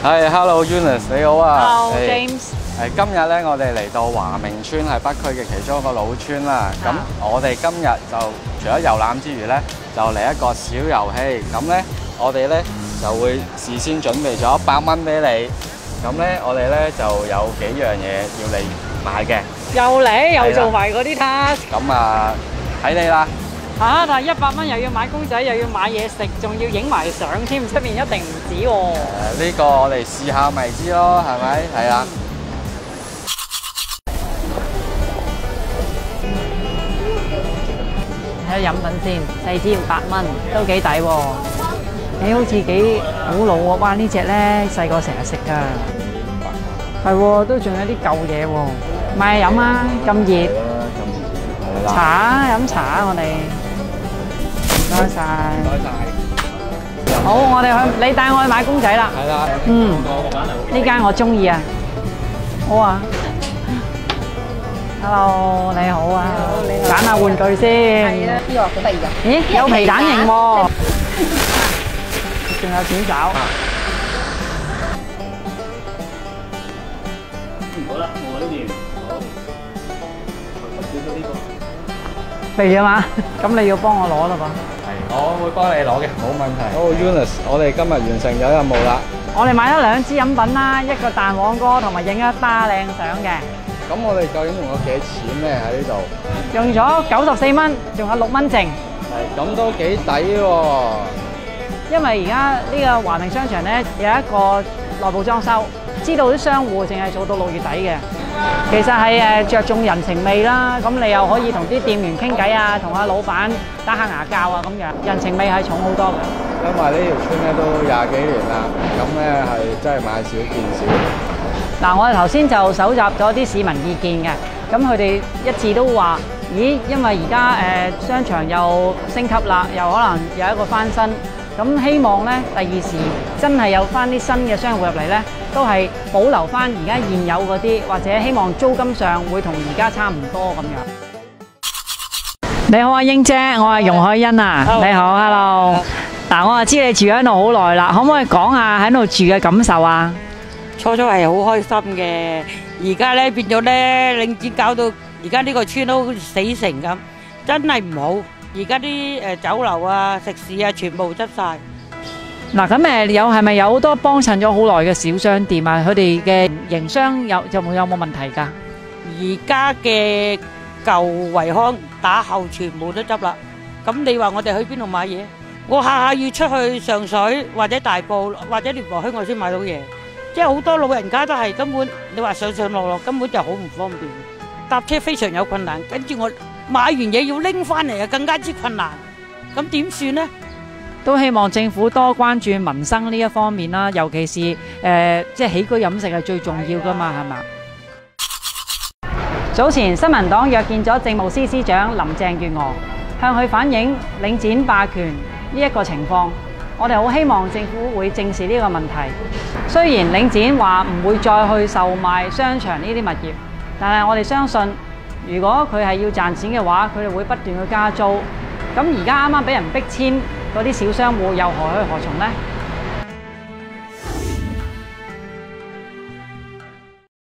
係，Hello Eunice，你好啊。Hello James。今日咧，我哋嚟到華明村，係北區嘅其中一個老村啦。咁我哋今日就除咗遊覽之餘咧，就嚟一個小遊戲。咁咧，我哋咧就會事先準備咗100蚊俾你。咁咧，我哋咧就有幾樣嘢要你買嘅。又嚟又做埋嗰啲 task。咁啊，睇你啦。嚇！但係100蚊又要買公仔，又要買嘢食，仲要影埋相添，出面一定唔止喎。呢個我哋試下咪知咯，係咪？係啊。睇下飲品先，4支8蚊，都幾抵喎。你好似幾古老喎！哇！呢隻咧細個成日食㗎。係喎，都仲有啲舊嘢喎。買飲啊！咁熱。茶啊，飲茶啊，我哋。唔該晒。唔該晒。好，我哋去，你帶我去買公仔啦。係啦。呢間我中意啊。好啊。Hello， 你好啊。揀下玩具先。係啊，呢個好得意㗎。咦，有皮蛋型喎。仲有錢找。好啦，我呢邊好。肥啊嘛，咁你要幫我攞啦噃。係，我會幫你攞嘅，冇問題。好 ，Eunice，我哋今日完成咗任務啦。我哋買咗2支飲品啦，一個蛋黃哥同埋影一打靚相嘅。咁我哋究竟用咗幾多錢咧？喺呢度用咗94蚊，仲有6蚊剩。係，咁都幾抵喎。因為而家呢個華明商場咧有一個內部裝修，知道啲商戶淨係做到6月底嘅。其實係着重人情味啦，咁你又可以同啲店員傾偈啊，同阿老闆打下牙膠啊咁樣，人情味係重好多嘅。因為呢條村咧都20幾年啦，咁咧係真係買少見少。嗱，我哋頭先就搜集咗啲市民意見嘅，咁佢哋一致都話：咦，因為而家商場又升級啦，又可能有一個翻新。咁希望咧，第二時真係有翻啲新嘅商戶入嚟咧，都係保留翻而家現有嗰啲，或者希望租金上會同而家差唔多咁樣。你好啊，英姐，我係容海欣啊。你好 ，hello。嗱，我就知你住喺度好耐啦，可唔可以講下喺度住嘅感受啊？初初係好開心嘅，而家咧變咗咧，領展搞到而家呢個村都死城咁，真係唔好。而家啲酒樓啊、食肆啊，全部執晒。嗱，咁係咪有好多幫襯咗好耐嘅小商店啊？佢哋嘅營商有冇問題㗎？而家嘅舊惠康打後全部都執啦。咁你話我哋去邊度買嘢？我下下要出去上水或者大埔或者蓮禾鄉我先買到嘢。即係好多老人家都係根本你話上上落落根本就好唔方便，搭車非常有困難。跟住我買完嘢要拎翻嚟啊，更加之困難。咁點算呢？都希望政府多關注民生呢一方面啦，尤其是即係起居飲食係最重要㗎嘛，係嘛？早前新民黨約見咗政務司司長林鄭月娥，向佢反映領展霸權呢一個情況。我哋好希望政府會正視呢個問題。雖然領展話唔會再去售賣商場呢啲物業，但係我哋相信，如果佢係要賺錢嘅話，佢哋會不斷去加租。咁而家啱啱俾人逼遷嗰啲小商戶又何去何從呢？